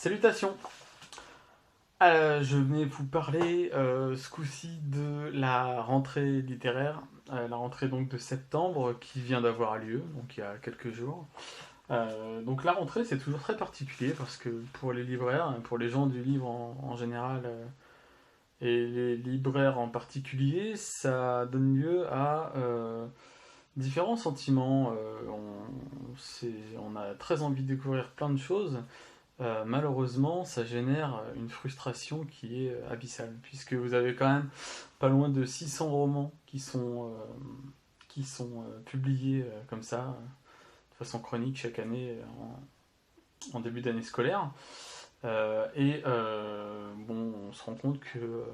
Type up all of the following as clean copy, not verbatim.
Salutations. Je venais vous parler ce coup-ci de la rentrée littéraire, la rentrée donc de septembre qui vient d'avoir lieu, donc il y a quelques jours. Donc la rentrée c'est toujours très particulier parce que pour les libraires, hein, pour les gens du livre en général et les libraires en particulier, ça donne lieu à différents sentiments. On a très envie de découvrir plein de choses. Malheureusement, ça génère une frustration qui est abyssale, puisque vous avez quand même pas loin de 600 romans qui sont publiés comme ça, de façon chronique chaque année en début d'année scolaire. Bon, on se rend compte que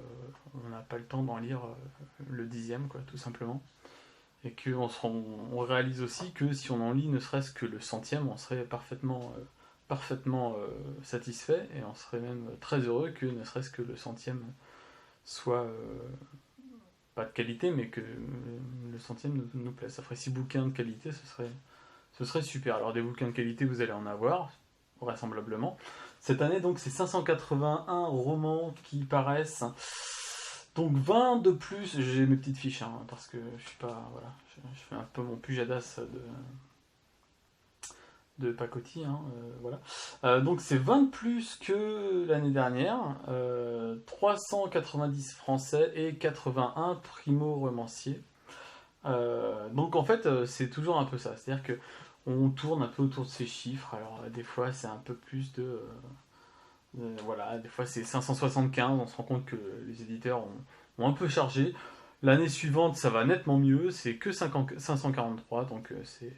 on n'a pas le temps d'en lire le dixième, quoi, tout simplement. Et on réalise aussi que si on en lit ne serait-ce que le centième, on serait parfaitement satisfait et on serait même très heureux que ne serait-ce que le centième soit pas de qualité, mais que le centième nous plaise. Ça ferait 6 bouquins de qualité, ce serait super. Alors des bouquins de qualité, vous allez en avoir, vraisemblablement. Cette année, donc, c'est 581 romans qui paraissent. Donc 20 de plus, j'ai mes petites fiches, hein, parce que je suis pas. Voilà, je fais un peu mon pujadas de pacotille, hein, voilà. Donc c'est 20 de plus que l'année dernière, 390 français et 81 primo-romanciers. Donc en fait, c'est toujours un peu ça, c'est-à-dire que on tourne un peu autour de ces chiffres. Alors des fois c'est un peu plus voilà, des fois c'est 575, on se rend compte que les éditeurs ont un peu chargé. L'année suivante, ça va nettement mieux, c'est que 543, donc c'est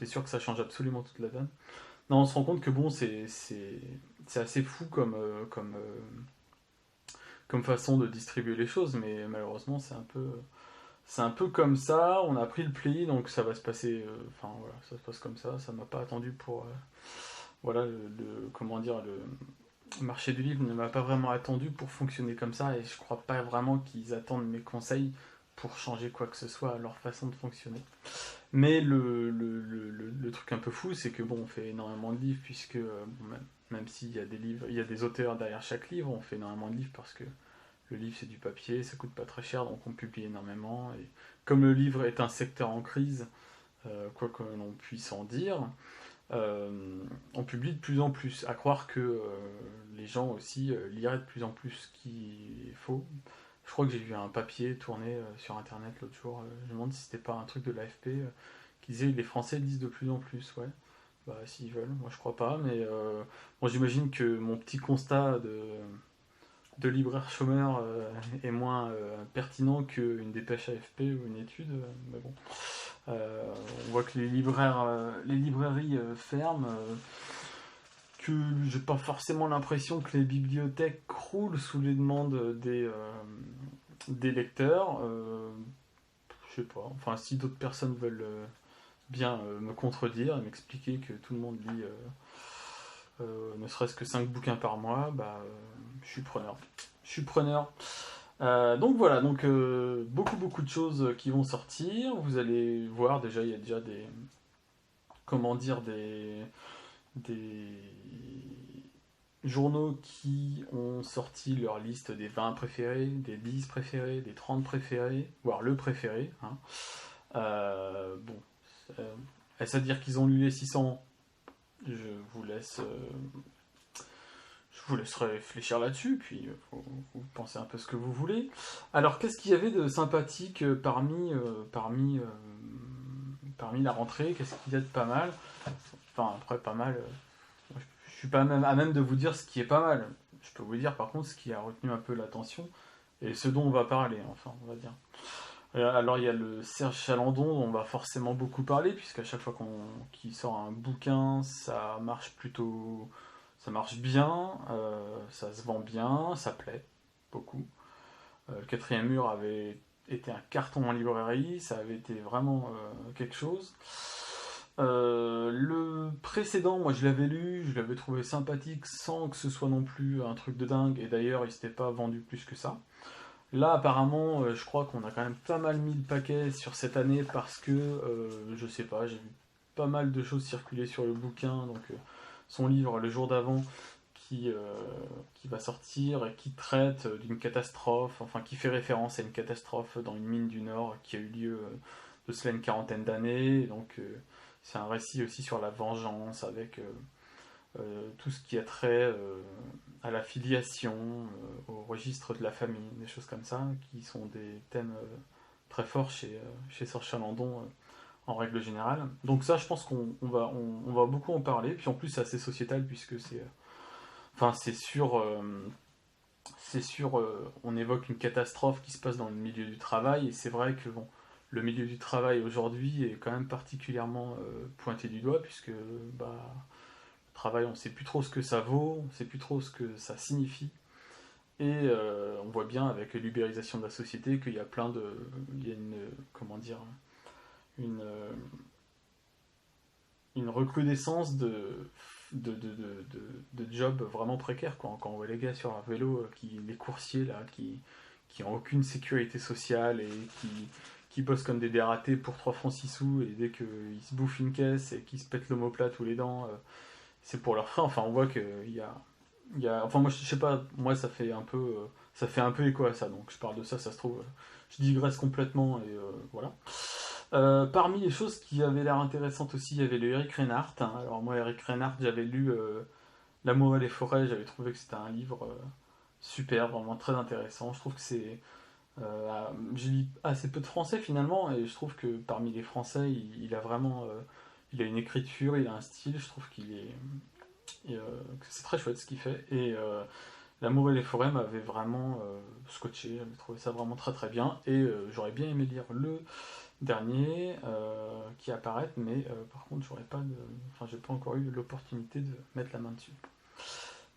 sûr que ça change absolument toute la donne. Non, on se rend compte que bon, c'est assez fou comme façon de distribuer les choses, mais malheureusement, c'est un peu comme ça. On a pris le pli, donc ça va se passer. Enfin voilà, ça se passe comme ça. Ça m'a pas attendu pour. Voilà, comment dire, le marché du livre ne m'a pas vraiment attendu pour fonctionner comme ça, et je crois pas vraiment qu'ils attendent mes conseils pour changer quoi que ce soit à leur façon de fonctionner. Mais le truc un peu fou, c'est que bon, on fait énormément de livres, puisque bon, même s'il y a des livres, il y a des auteurs derrière chaque livre, on fait énormément de livres parce que le livre c'est du papier, ça coûte pas très cher, donc on publie énormément. Et comme le livre est un secteur en crise, quoi que l'on puisse en dire, on publie de plus en plus. À croire que les gens aussi liraient de plus en plus, ce qui est faux. Je crois que j'ai vu un papier tourner sur internet l'autre jour. Je me demande si c'était pas un truc de l'AFP qui disait les Français lisent de plus en plus. Ouais, bah s'ils veulent, moi je crois pas, mais bon, j'imagine que mon petit constat de libraire chômeur est moins pertinent qu'une dépêche AFP ou une étude, mais bon. On voit que les librairies ferment, que j'ai pas forcément l'impression que les bibliothèques croulent sous les demandes des lecteurs. Je sais pas. Enfin, si d'autres personnes veulent bien me contredire et m'expliquer que tout le monde lit ne serait-ce que 5 bouquins par mois, bah, je suis preneur. Je suis preneur. Donc voilà, donc beaucoup de choses qui vont sortir. Vous allez voir déjà, il y a déjà comment dire, des journaux qui ont sorti leur liste des 20 préférés, des 10 préférés, des 30 préférés, voire le préféré, hein. Bon, euh, est-ce à dire qu'ils ont lu les 600? Je vous laisse, je vous laisserai réfléchir là-dessus, puis vous pensez un peu ce que vous voulez. Alors, qu'est-ce qu'il y avait de sympathique parmi la rentrée? Qu'est-ce qu'il y a de pas mal? Enfin, après, pas mal. Je suis pas même à même de vous dire ce qui est pas mal. Je peux vous dire par contre ce qui a retenu un peu l'attention et ce dont on va parler, enfin, on va dire. Alors, il y a le Serge Chalandon dont on va forcément beaucoup parler, puisqu'à chaque fois qu'il sort un bouquin, ça marche plutôt. Ça marche bien, ça se vend bien, ça plaît beaucoup. Le quatrième mur avait été un carton en librairie, ça avait été vraiment quelque chose. Le précédent, moi je l'avais lu, je l'avais trouvé sympathique sans que ce soit non plus un truc de dingue, et d'ailleurs il s'était pas vendu plus que ça. Là apparemment, je crois qu'on a quand même pas mal mis le paquet sur cette année parce que, je sais pas, j'ai vu pas mal de choses circuler sur le bouquin, donc son livre le jour d'avant, qui va sortir et qui traite d'une catastrophe, enfin qui fait référence à une catastrophe dans une mine du Nord qui a eu lieu de cela une quarantaine d'années. Donc c'est un récit aussi sur la vengeance avec tout ce qui a trait à la filiation, au registre de la famille, des choses comme ça, qui sont des thèmes très forts chez Serge Chalandon en règle générale. Donc ça, je pense qu'on va beaucoup en parler. Puis en plus, c'est assez sociétal puisque enfin, on évoque une catastrophe qui se passe dans le milieu du travail. Et c'est vrai que bon, le milieu du travail aujourd'hui est quand même particulièrement pointé du doigt puisque bah, le travail, on ne sait plus trop ce que ça vaut, on ne sait plus trop ce que ça signifie. Et on voit bien avec l'ubérisation de la société qu'il y a il y a une, comment dire, une, une recrudescence de jobs vraiment précaires, quoi. Quand on voit les gars sur un vélo, les coursiers là, qui ont aucune sécurité sociale et qui bossent comme des dératés pour 3 francs 6 sous, et dès qu'ils se bouffent une caisse et qu'ils se pètent l'omoplate ou les dents, c'est pour leur frais. Enfin, on voit qu'il enfin, moi, je sais pas, moi, ça fait un peu écho à ça, donc je parle de ça, ça se trouve, je digresse complètement, et voilà. Parmi les choses qui avaient l'air intéressantes aussi, il y avait le Eric Reinhardt. Hein. Alors moi, Eric Reinhardt, j'avais lu L'amour et les forêts, j'avais trouvé que c'était un livre super, vraiment très intéressant. Je trouve que je lis assez peu de français finalement, et je trouve que parmi les français, il a vraiment... il a une écriture, il a un style, je trouve que c'est très chouette ce qu'il fait. Et L'amour et les forêts m'avait vraiment scotché, j'avais trouvé ça vraiment très très bien, et j'aurais bien aimé lire le dernier qui apparaît, mais par contre j'ai pas encore eu l'opportunité de mettre la main dessus.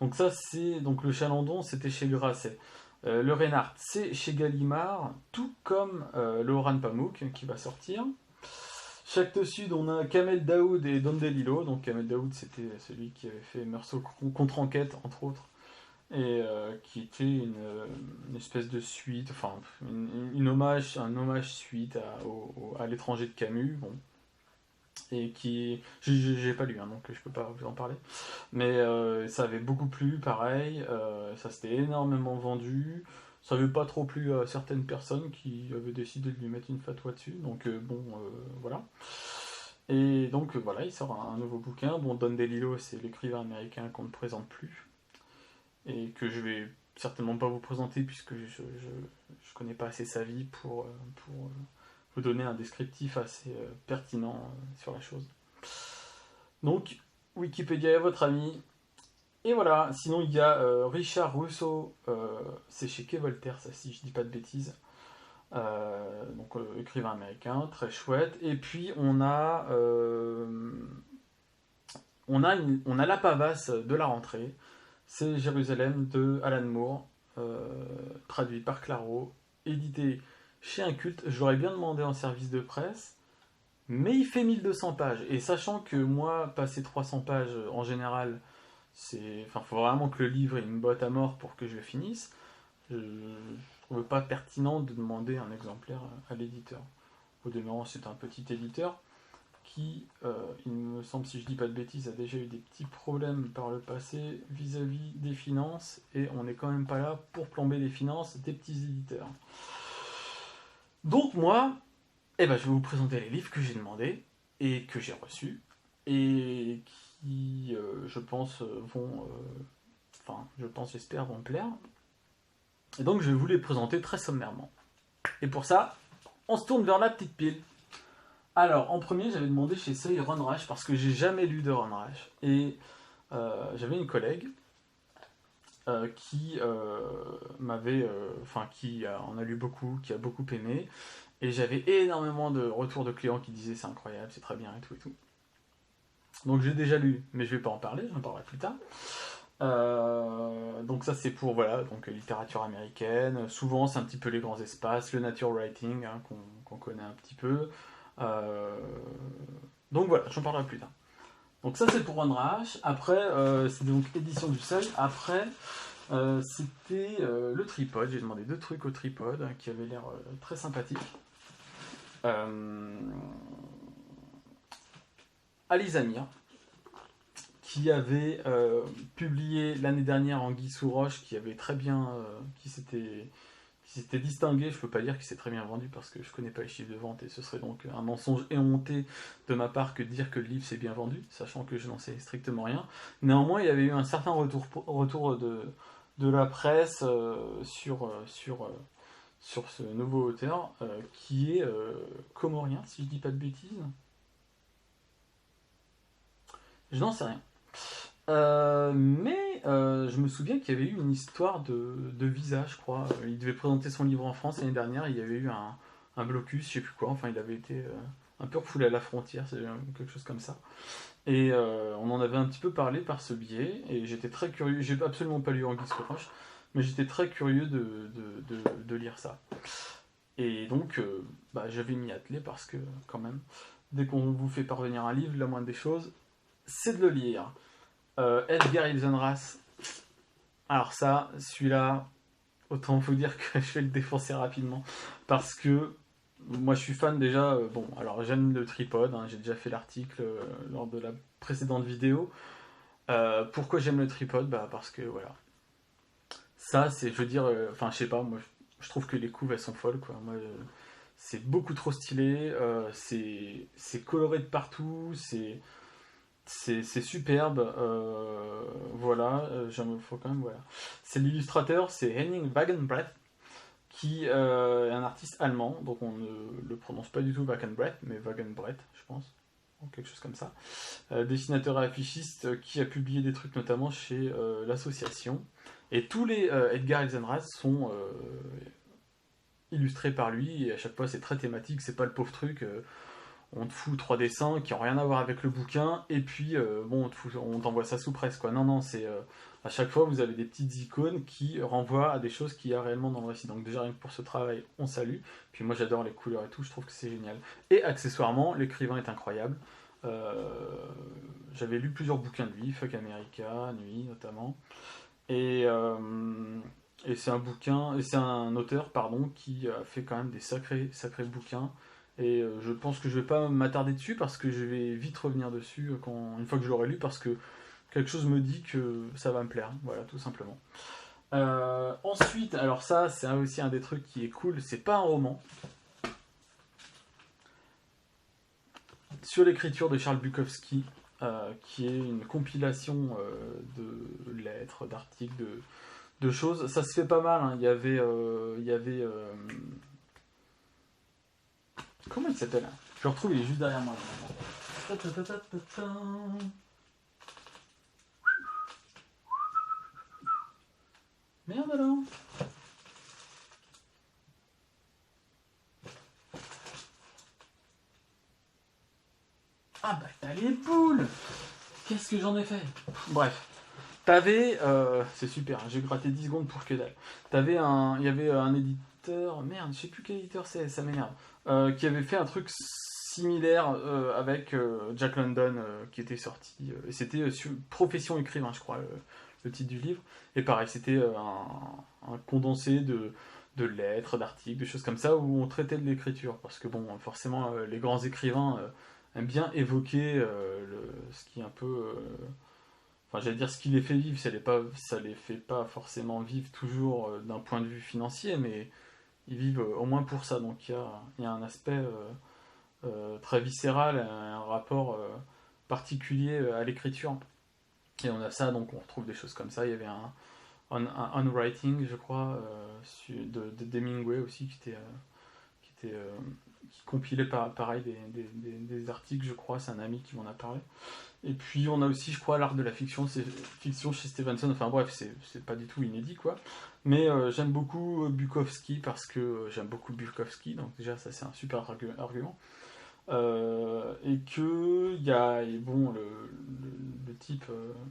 Donc ça c'est donc le Chalandon, c'était chez Grasset. Le Reinhardt, c'est chez Gallimard, tout comme le Orhan Pamuk qui va sortir. Chez Actes Sud, on a Kamel Daoud et Don DeLillo. Donc Kamel Daoud, c'était celui qui avait fait Meursault contre-enquête, entre autres, et qui était une espèce de suite, enfin un hommage suite à l'étranger de Camus, bon, et j'ai pas lu, hein, donc je peux pas vous en parler, mais ça avait beaucoup plu, pareil, ça s'était énormément vendu, ça avait pas trop plu à certaines personnes qui avaient décidé de lui mettre une fatwa dessus, donc voilà. Et donc voilà, il sort un nouveau bouquin. Bon, Don DeLillo, c'est l'écrivain américain qu'on ne présente plus, et que je vais certainement pas vous présenter puisque je connais pas assez sa vie pour vous donner un descriptif assez pertinent sur la chose. Donc, Wikipédia est votre ami. Et voilà, sinon il y a Richard Rousseau, c'est chez Quai Voltaire, ça, si je dis pas de bêtises. Donc écrivain américain, très chouette. Et puis on a la pavasse de la rentrée. C'est Jérusalem de Alan Moore, traduit par Claro, édité chez Un Culte. J'aurais bien demandé en service de presse, mais il fait 1200 pages. Et sachant que moi, passer 300 pages en général, faut vraiment que le livre ait une botte à mort pour que je le finisse. Je ne trouve pas pertinent de demander un exemplaire à l'éditeur. Au demeurant, c'est un petit éditeur qui, il me semble, si je dis pas de bêtises, a déjà eu des petits problèmes par le passé vis-à-vis des finances, et on n'est quand même pas là pour plomber les finances des petits éditeurs. Donc moi, je vais vous présenter les livres que j'ai demandés et que j'ai reçus, et qui, je pense, j'espère, vont me plaire. Et donc je vais vous les présenter très sommairement. Et pour ça, on se tourne vers la petite pile. Alors, en premier, j'avais demandé chez Seuil Ron Rash, parce que j'ai jamais lu de Ron Rash. Et j'avais une collègue qui en a lu beaucoup, qui a beaucoup aimé. Et j'avais énormément de retours de clients qui disaient c'est incroyable, c'est très bien et tout et tout. Donc j'ai déjà lu, mais je vais pas en parler, j'en parlerai plus tard. Donc ça c'est pour donc littérature américaine. Souvent c'est un petit peu les grands espaces, le nature writing, hein, qu'on connaît un petit peu. Donc voilà, j'en parlerai plus tard. Donc ça c'est pour Ron Rash. Après c'est donc édition du Seuil. Après c'était le tripode. J'ai demandé 2 trucs au tripode qui avaient l'air très sympathiques. Ali Zamir, qui avait publié l'année dernière Anguille sous roche, qui avait très bien, qui s'était distingué. Je peux pas dire qu'il s'est très bien vendu parce que je connais pas les chiffres de vente et ce serait donc un mensonge éhonté de ma part que de dire que le livre s'est bien vendu, sachant que je n'en sais strictement rien. Néanmoins, il y avait eu un certain retour de la presse sur ce nouveau auteur qui est comorien, si je dis pas de bêtises. Je n'en sais rien. Mais je me souviens qu'il y avait eu une histoire de visa, je crois. Il devait présenter son livre en France l'année dernière. Il y avait eu un blocus, je sais plus quoi. Enfin, il avait été un peu refoulé à la frontière, c'est quelque chose comme ça. Et on en avait un petit peu parlé par ce biais. Et j'étais très curieux. J'ai absolument pas lu Anguille sous roche, mais j'étais très curieux de lire ça. Et donc, je vais m'y atteler parce que, quand même, dès qu'on vous fait parvenir un livre, la moindre des choses, c'est de le lire. Edgar Ilsenrath. Alors ça, celui-là, autant vous dire que je vais le défoncer rapidement. Parce que moi je suis fan déjà, bon, alors j'aime le tripode, hein, j'ai déjà fait l'article lors de la précédente vidéo. Pourquoi j'aime le tripode? Bah parce que voilà. Ça, c'est, je veux dire, enfin je sais pas, moi je trouve que les couves elles sont folles quoi. Moi, c'est beaucoup trop stylé, c'est coloré de partout, c'est superbe, voilà, faut quand même, voilà. C'est l'illustrateur, c'est Henning Wagenbreth, qui est un artiste allemand, donc on ne le prononce pas du tout Wagenbreth, mais Wagenbreth, je pense, ou quelque chose comme ça. Dessinateur et affichiste qui a publié des trucs notamment chez l'association. Et tous les Edgar Ilsenrath sont illustrés par lui, et à chaque fois c'est très thématique, c'est pas le pauvre truc. On te fout trois dessins qui n'ont rien à voir avec le bouquin, et puis bon, on t'envoie ça sous presse, quoi. Non, non, c'est à chaque fois vous avez des petites icônes qui renvoient à des choses qu'il y a réellement dans le récit. Donc déjà rien que pour ce travail, on salue. Puis moi j'adore les couleurs et tout, je trouve que c'est génial. Et accessoirement, l'écrivain est incroyable. Euh, J'avais lu plusieurs bouquins de lui, Fuck America, Nuit notamment. Et, euh, et c'est un auteur, pardon, qui a fait quand même des sacrés bouquins. Et je pense que je vais pas m'attarder dessus parce que je vais vite revenir dessus une fois que je l'aurai lu parce que quelque chose me dit que ça va me plaire. Voilà, tout simplement. Ensuite, alors ça, c'est aussi un des trucs qui est cool. C'est pas un roman. Sur l'écriture de Charles Bukowski, qui est une compilation de lettres, d'articles, de choses. Ça se fait pas mal. Hein. Comment il s'appelle? Je le retrouve, il est juste derrière moi. Merde alors. Ah bah t'as les poules. Qu'est-ce que j'en ai fait? Bref. T'avais... c'est super, j'ai gratté 10 secondes pour que dalle. Il y avait un éditeur... Merde, je sais plus quel éditeur c'est, ça m'énerve. Qui avait fait un truc similaire avec Jack London qui était sorti. Et c'était sur Profession écrivain, je crois, le titre du livre. Et pareil, c'était un condensé de lettres, d'articles, de choses comme ça, où on traitait de l'écriture. Parce que bon, forcément, les grands écrivains aiment bien évoquer ce qui est un peu... enfin, j'allais dire ce qui les fait vivre, ça les fait pas forcément vivre toujours d'un point de vue financier, mais ils vivent au moins pour ça. Donc il y a un aspect très viscéral, un rapport particulier à l'écriture. Et on a ça, donc on retrouve des choses comme ça. Il y avait un writing, je crois, d'Hemingway aussi, qui compilait pareil des articles, je crois. C'est un ami qui m'en a parlé. Et puis on a aussi, je crois, l'art de la fiction, c'est fiction chez Stevenson. Enfin bref, c'est pas du tout inédit, quoi. Mais j'aime beaucoup Bukowski parce que j'aime beaucoup Bukowski, donc déjà ça c'est un super argument. Et que bon, le type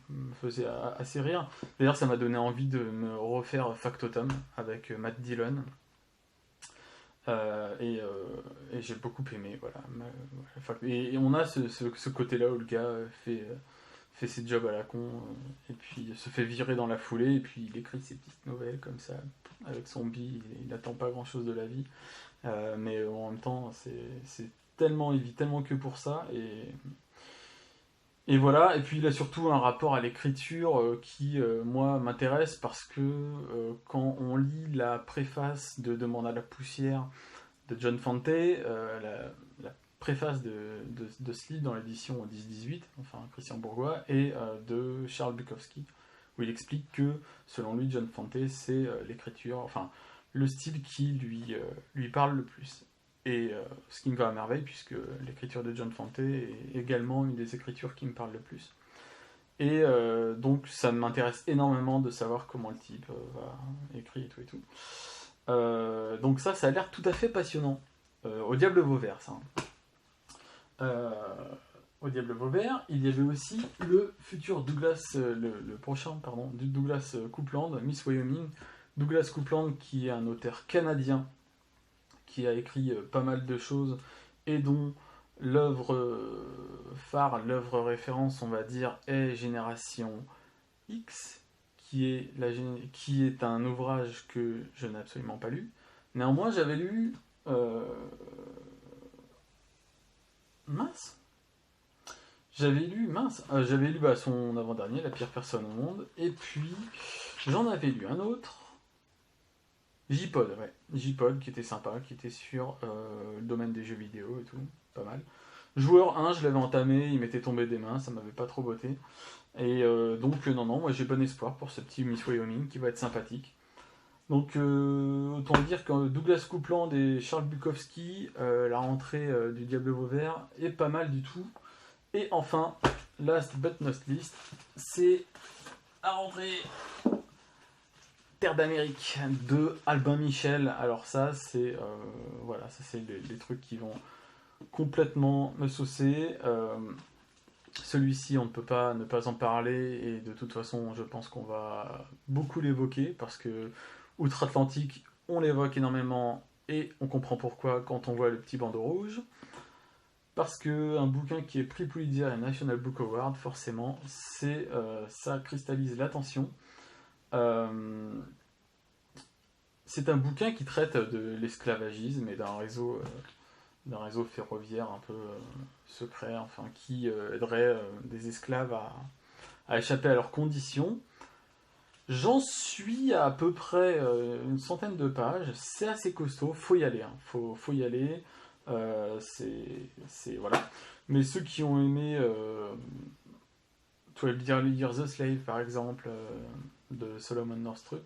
me faisait assez rire. D'ailleurs, ça m'a donné envie de me refaire Factotum avec Matt Dillon. Et j'ai beaucoup aimé, voilà. Et on a ce côté-là où le gars fait ses jobs à la con, et puis se fait virer dans la foulée, et puis il écrit ses petites nouvelles comme ça, avec son bi, il n'attend pas grand-chose de la vie. Mais en même temps, il vit tellement que pour ça, Et voilà, et puis il a surtout un rapport à l'écriture qui, moi, m'intéresse parce que quand on lit la préface de Demande à la poussière de John Fante, la préface de ce livre dans l'édition 10-18, enfin Christian Bourgois, et de Charles Bukowski, où il explique que, selon lui, John Fante, c'est l'écriture, enfin, le style qui lui parle le plus. Et ce qui me va à merveille, puisque l'écriture de John Fante est également une des écritures qui me parle le plus. Et donc ça m'intéresse énormément de savoir comment le type va écrire et tout et tout. Donc ça a l'air tout à fait passionnant. Au diable Vauvert, ça. Euh, au diable Vauvert, il y avait aussi le futur Douglas, le prochain, pardon, du Douglas Coupland, Miss Wyoming. Douglas Coupland, qui est un auteur canadien, qui a écrit pas mal de choses, et dont l'œuvre phare, l'œuvre référence, on va dire, est Génération X, qui est un ouvrage que je n'ai absolument pas lu. Néanmoins, j'avais lu... mince J'avais lu son avant-dernier, La pire personne au monde, et puis j'en avais lu un autre, J-Pod, ouais. J-Pod, qui était sympa, qui était sur le domaine des jeux vidéo et tout, pas mal. Joueur 1, je l'avais entamé, il m'était tombé des mains, ça m'avait pas trop botté. Et donc, non, moi j'ai bon espoir pour ce petit Miss Wyoming qui va être sympathique. Donc, autant dire que Douglas Coupland et Charles Bukowski, la rentrée du Diable Vauvert est pas mal du tout. Et enfin, last but not least, c'est la rentrée Terre d'Amérique de Albin Michel. Alors ça, c'est voilà, ça c'est les trucs qui vont complètement me saucer. Celui-ci, on ne peut pas ne pas en parler et de toute façon, je pense qu'on va beaucoup l'évoquer parce que outre-Atlantique, on l'évoque énormément et on comprend pourquoi quand on voit le petit bandeau rouge. Parce qu'un bouquin qui est prix Pulitzer et National Book Award, forcément, ça cristallise l'attention. Euh, c'est un bouquin qui traite de l'esclavagisme et d'un réseau ferroviaire un peu secret, enfin, qui aiderait des esclaves à échapper à leurs conditions. J'en suis à peu près une centaine de pages. C'est assez costaud, faut y aller. Hein. Faut y aller. Voilà. Mais ceux qui ont aimé 12 Years a Slave, par exemple, de Solomon Northrop,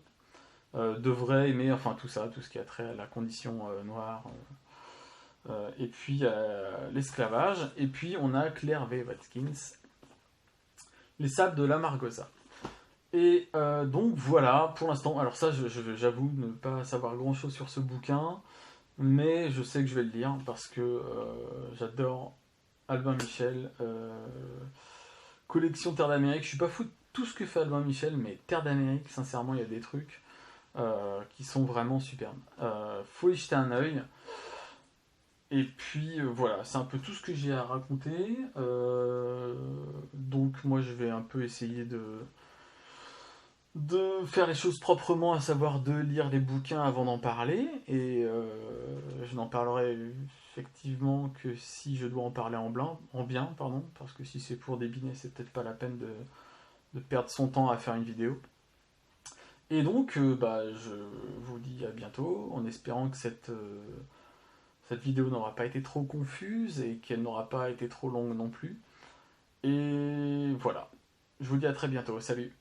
devraient aimer, enfin tout ça, tout ce qui a trait à la condition noire, et puis l'esclavage. Et puis on a Claire V. Watkins, Les Sables de l'Amargosa. Et donc voilà, pour l'instant, alors ça j'avoue ne pas savoir grand chose sur ce bouquin, mais je sais que je vais le lire parce que j'adore Albin Michel. Collection Terre d'Amérique, je suis pas fou de tout ce que fait Albin Michel, mais Terre d'Amérique, sincèrement, il y a des trucs qui sont vraiment superbes. Faut y jeter un œil. Et puis voilà, c'est un peu tout ce que j'ai à raconter. Donc moi je vais un peu essayer de faire les choses proprement, à savoir de lire les bouquins avant d'en parler. Et je n'en parlerai effectivement que si je dois en parler en bien, pardon, parce que si c'est pour débiner, c'est peut-être pas la peine de perdre son temps à faire une vidéo. Et donc, je vous dis à bientôt, en espérant que cette vidéo n'aura pas été trop confuse et qu'elle n'aura pas été trop longue non plus. Et voilà, je vous dis à très bientôt, salut.